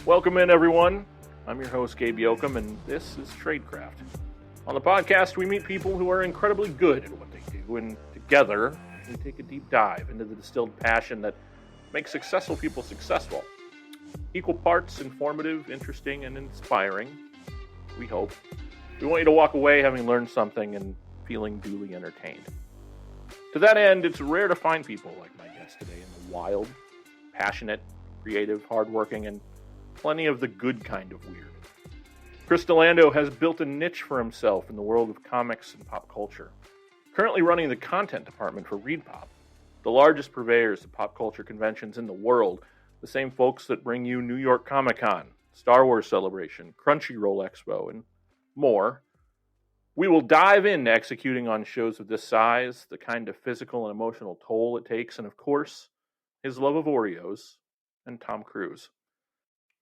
Welcome in, everyone. I'm your host, Gabe, and this is Tradecraft. On the podcast, we meet people who are incredibly good at what they do, and together, we take a deep dive into the distilled passion that makes successful people successful. Equal parts informative, interesting, and inspiring, we hope. We want you to walk away having learned something and feeling duly entertained. To that end, it's rare to find people like my guest today in the wild, passionate, creative, hardworking, and plenty of the good kind of weird. Chris Delando has built a niche for himself in the world of comics and pop culture. Currently running the content department for ReedPop, the largest purveyors of pop culture conventions in the world, the same folks that bring you New York Comic Con, Star Wars Celebration, Crunchyroll Expo, and more. We will dive into executing on shows of this size, the kind of physical and emotional toll it takes, and of course, his love of Oreos and Tom Cruise.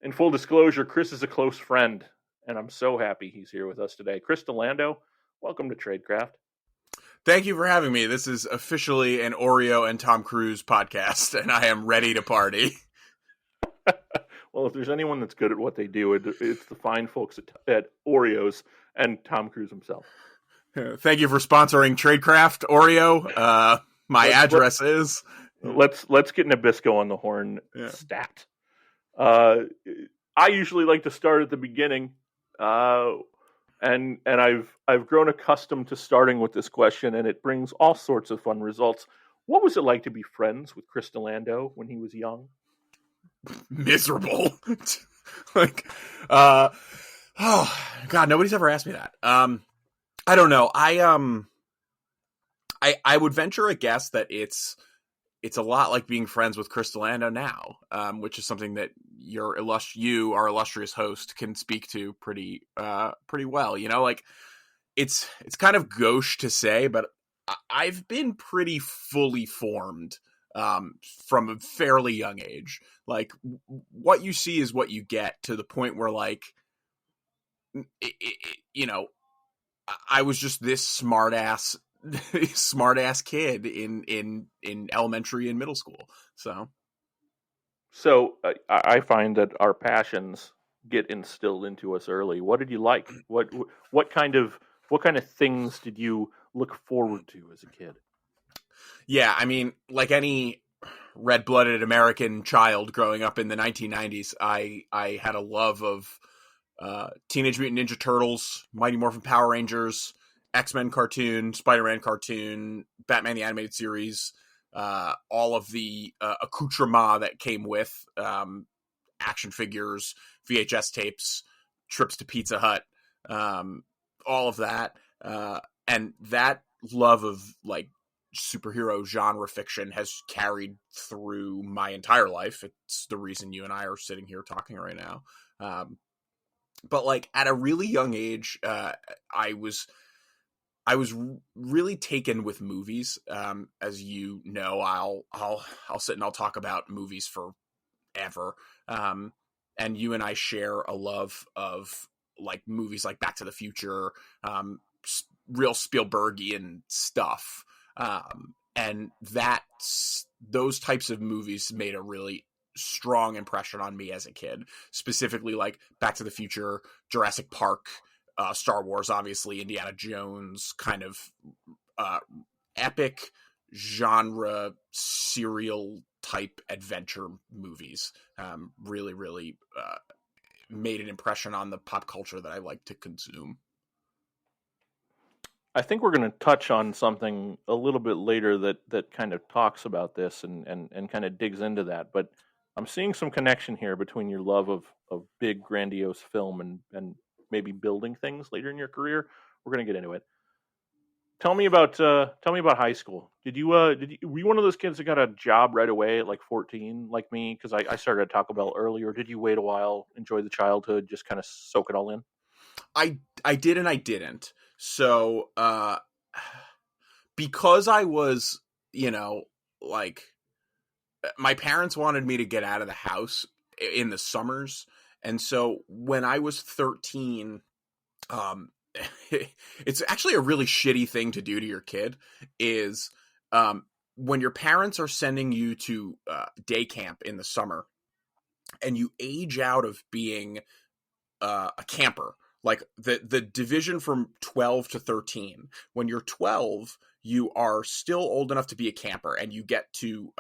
In full disclosure, Chris is a close friend, and I'm so happy he's here with us today. Chris Delando, welcome to Tradecraft. Thank you for having me. This is officially an Oreo and Tom Cruise podcast, and I am ready to party. Well, if there's anyone that's good at what they do, it's the fine folks at Oreos and Tom Cruise himself. Thank you for sponsoring Tradecraft, Oreo. My address is... Let's get Nabisco on the horn stat. I usually like to start at the beginning, and I've grown accustomed to starting with this question, and it brings all sorts of fun results. What was it like to be friends with Chris Delando when he was young? Miserable. Oh God, nobody's ever asked me that. I don't know. I would venture a guess that it's a lot like being friends with Chris Delando now, which is something that you, our illustrious host, can speak to pretty well. You know, like it's kind of gauche to say, but I've been pretty fully formed from a fairly young age. Like what you see is what you get, to the point where, like, you know, I was just this smart ass kid in elementary and middle school. So I find that our passions get instilled into us early. What did you like? What kind of things did you look forward to as a kid? Yeah, I mean, like any red-blooded American child growing up in the 1990s, I had a love of Teenage Mutant Ninja Turtles, Mighty Morphin Power Rangers, X-Men cartoon, Spider-Man cartoon, Batman the Animated Series, all of the accoutrement that came with action figures, VHS tapes, trips to Pizza Hut, all of that. And that love of, like, superhero genre fiction has carried through my entire life. It's the reason you and I are sitting here talking right now. But, like, at a really young age, I was really taken with movies. As you know, I'll sit and I'll talk about movies forever. And you and I share a love of, like, movies like Back to the Future, real Spielbergian stuff. And those types of movies made a really strong impression on me as a kid, specifically like Back to the Future, Jurassic Park, Star Wars, obviously, Indiana Jones, kind of epic genre serial type adventure movies. Really, really made an impression on the pop culture that I like to consume. I think we're going to touch on something a little bit later that kind of talks about this and kind of digs into that. But I'm seeing some connection here between your love of big, grandiose film and maybe building things later in your career. We're going to get into it. Tell me about high school. Were you one of those kids that got a job right away at like 14, like me? Because I started at Taco Bell early, or did you wait a while, enjoy the childhood, just kind of soak it all in? I did and I didn't. So, because I was, you know, like, my parents wanted me to get out of the house in the summers. And so when I was 13, it's actually a really shitty thing to do to your kid is, when your parents are sending you to day camp in the summer, and you age out of being a camper. Like the division from 12 to 13. When you're 12, you are still old enough to be a camper, and you get to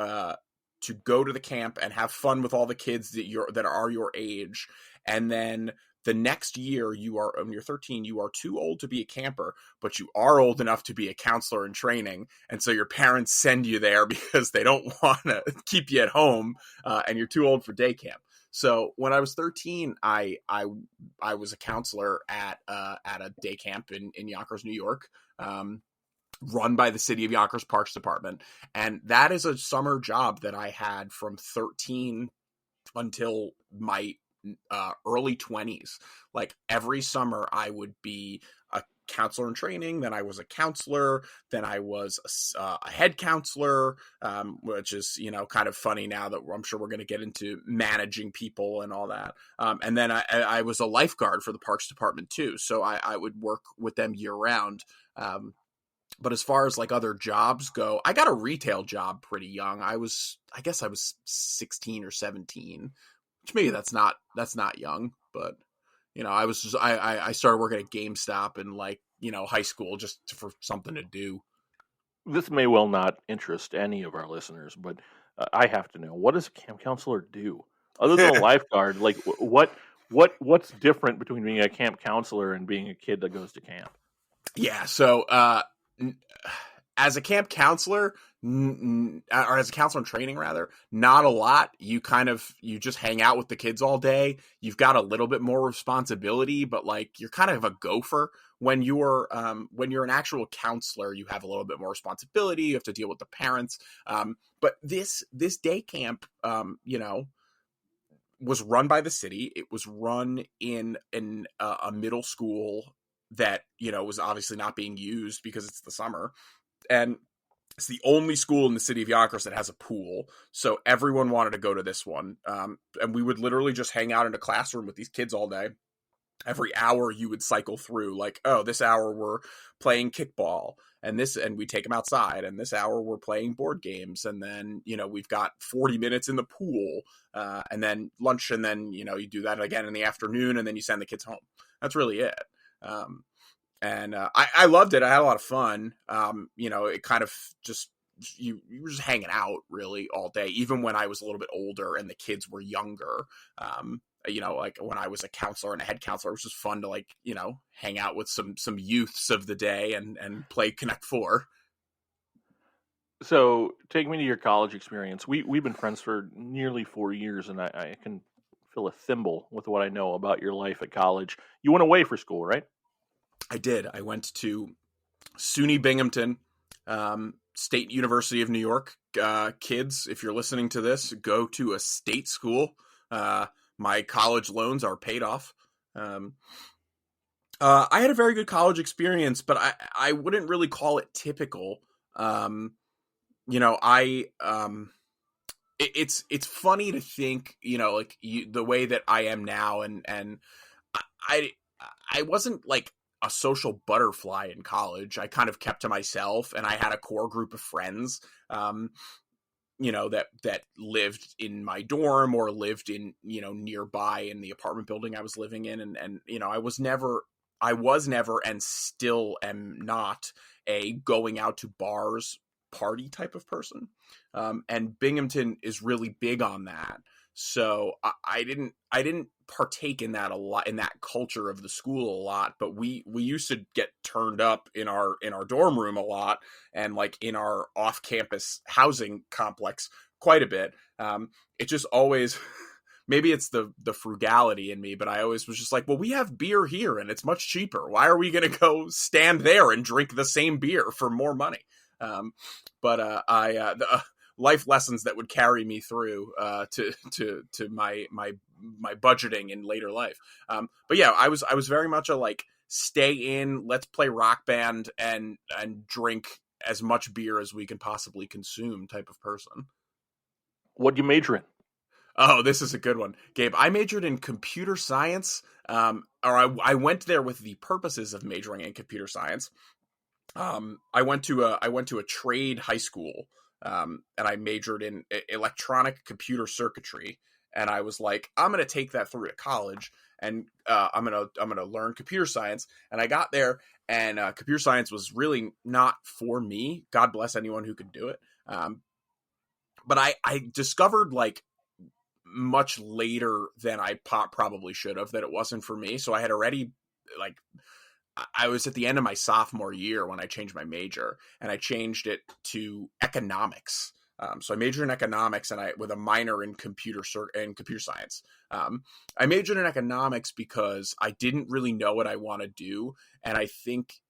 go to the camp and have fun with all the kids that are your age. And then the next year, when you're 13, you are too old to be a camper, but you are old enough to be a counselor in training. And so your parents send you there because they don't want to keep you at home, and you're too old for day camp. So when I was 13, I was a counselor at a day camp in Yonkers, New York, run by the City of Yonkers Parks Department. And that is a summer job that I had from 13 until my early 20s. Like every summer I would be a counselor in training, then I was a counselor, then I was a head counselor, which is, kind of funny now that I'm sure we're going to get into managing people and all that. And then I was a lifeguard for the Parks Department too. So I would work with them year round. But as far as like other jobs go, I got a retail job pretty young. I guess I was 16 or 17, which maybe that's not young, but I started working at GameStop in high school just for something to do. This may well not interest any of our listeners, but I have to know, what does a camp counselor do other than a lifeguard? Like what's different between being a camp counselor and being a kid that goes to camp? Yeah. So, as a camp counselor, or as a counselor in training, rather, not a lot. You just hang out with the kids all day. You've got a little bit more responsibility, but like you're kind of a gopher. When you're an actual counselor, you have a little bit more responsibility. You have to deal with the parents. But this day camp, was run by the city. It was run in a middle school that was obviously not being used because it's the summer, and it's the only school in the city of Yonkers that has a pool. So everyone wanted to go to this one, and we would literally just hang out in a classroom with these kids all day. Every hour you would cycle through, like, oh, this hour we're playing kickball, and we take them outside, and this hour we're playing board games, and then we've got 40 minutes in the pool, and then lunch, and then you do that again in the afternoon, and then you send the kids home. That's really it. And I loved it. I had a lot of fun. It kind of just, you were just hanging out really all day, even when I was a little bit older and the kids were younger. Like when I was a counselor and a head counselor, it was just fun to hang out with some youths of the day and play Connect Four. So take me to your college experience. We've been friends for nearly 4 years, and I can fill a thimble with what I know about your life at college. You went away for school, right? I did. I went to SUNY Binghamton, State University of New York. Kids, if you're listening to this, go to a state school. My college loans are paid off. I had a very good college experience, but I wouldn't really call it typical. It's funny to think, the way that I am now, and I wasn't like a social butterfly in college. I kind of kept to myself, and I had a core group of friends, that lived in my dorm or lived in, nearby in the apartment building I was living in. And I was never and still am not a going out to bars party type of person. And Binghamton is really big on that. So I didn't partake in that a lot, in that culture of the school a lot, but we used to get turned up in our dorm room a lot, and like in our off-campus housing complex quite a bit. It just always, maybe it's the frugality in me, but I always was just like, well, we have beer here and it's much cheaper. Why are we going to go stand there and drink the same beer for more money? Life lessons that would carry me through to my budgeting in later life. But yeah, I was very much a like, stay in, let's play Rock Band and drink as much beer as we can possibly consume type of person. What'd you major in? Oh, this is a good one, Gabe. I majored in computer science, or I went there with the purposes of majoring in computer science. I went to a trade high school, and I majored in electronic computer circuitry. and I was like, I'm going to take that through to college, and I'm gonna learn computer science. And I got there, and computer science was really not for me. God bless anyone who could do it. But I discovered, like, much later than I probably should have, that it wasn't for me. So I had already, like, I was at the end of my sophomore year when I changed my major, and I changed it to economics. So I majored in economics, and with a minor in computer science. I majored in economics because I didn't really know what I want to do, and I think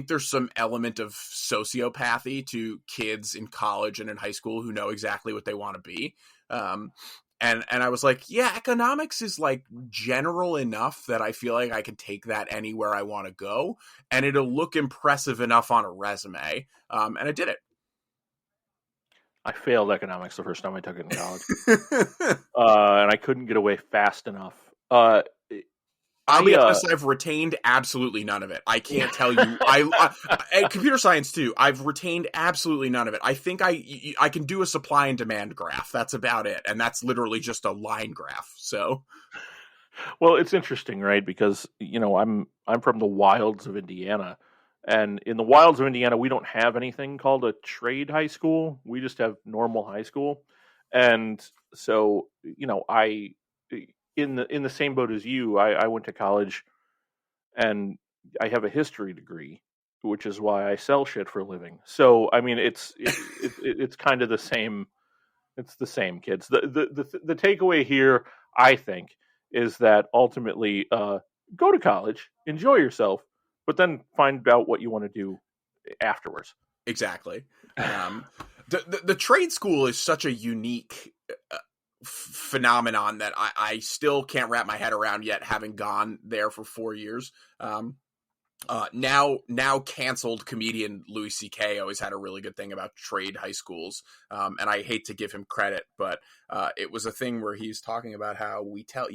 there's some element of sociopathy to kids in college and in high school who know exactly what they want to be. And I was like, yeah, economics is, like, general enough that I feel like I can take that anywhere I want to go, and it'll look impressive enough on a resume. And I did it. I failed economics the first time I took it in college, and I couldn't get away fast enough. I'll be honest, I've retained absolutely none of it. I can't tell you. And computer science too, I've retained absolutely none of it. I think I can do a supply and demand graph. That's about it, and that's literally just a line graph. So, well, it's interesting, right? Because I'm from the wilds of Indiana, and in the wilds of Indiana, we don't have anything called a trade high school. We just have normal high school, and so I. In the same boat as you, I went to college, and I have a history degree, which is why I sell shit for a living. So I mean, it's kind of the same. It's the same, kids. The takeaway here, I think, is that ultimately, go to college, enjoy yourself, but then find out what you want to do afterwards. Exactly. The trade school is such a unique phenomenon that I still can't wrap my head around yet, having gone there for 4 years. Now canceled comedian Louis C.K. always had a really good thing about trade high schools. And I hate to give him credit, but it was a thing where he's talking about how we tell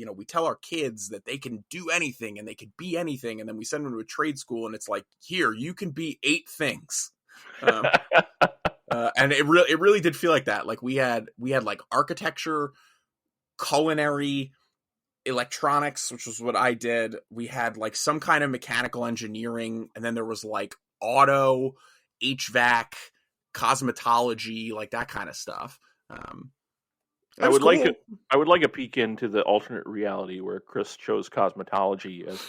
our kids that they can do anything and they can be anything. And then we send them to a trade school, and it's like, here, you can be 8 things. And it really did feel like that. Like we had like architecture, culinary, electronics, which was what I did. We had like some kind of mechanical engineering, and then there was like auto, HVAC, cosmetology, like that kind of stuff. I would like a peek into the alternate reality where Chris chose cosmetology as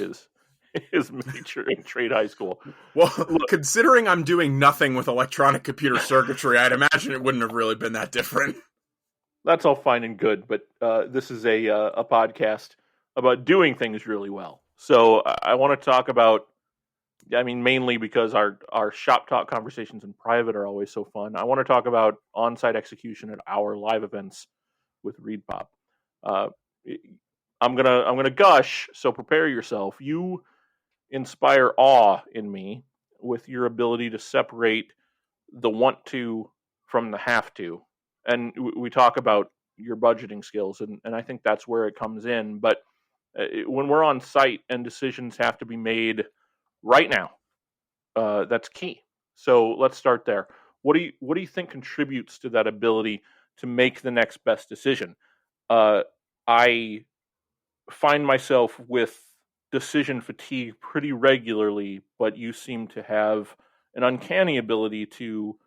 his major in trade high school. Well, considering I'm doing nothing with electronic computer circuitry, I'd imagine it wouldn't have really been that different. That's all fine and good, but this is a podcast about doing things really well. So I want to talk about, mainly because our shop talk conversations in private are always so fun. I want to talk about on-site execution at our live events with ReedPop. I'm gonna gush, so prepare yourself. You inspire awe in me with your ability to separate the want to from the have to. And we talk about your budgeting skills, and I think that's where it comes in. But when we're on site and decisions have to be made right now, that's key. So let's start there. What do you think contributes to that ability to make the next best decision? I find myself with decision fatigue pretty regularly, but you seem to have an uncanny ability to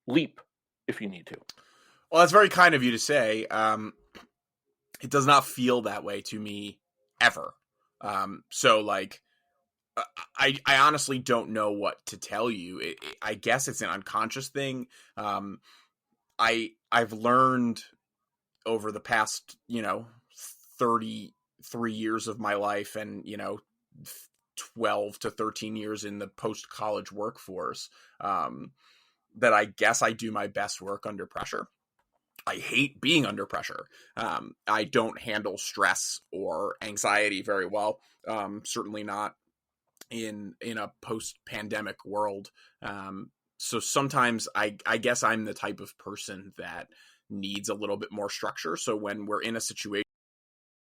leap if you need to. Well, that's very kind of you to say. It does not feel that way to me ever. So like, I honestly don't know what to tell you. I guess it's an unconscious thing. I've learned over the past, 33 years of my life, and 12 to 13 years in the post-college workforce, that I guess I do my best work under pressure. I hate being under pressure. I don't handle stress or anxiety very well. Certainly not in a post-pandemic world. So sometimes I guess I'm the type of person that needs a little bit more structure. So when we're in a situation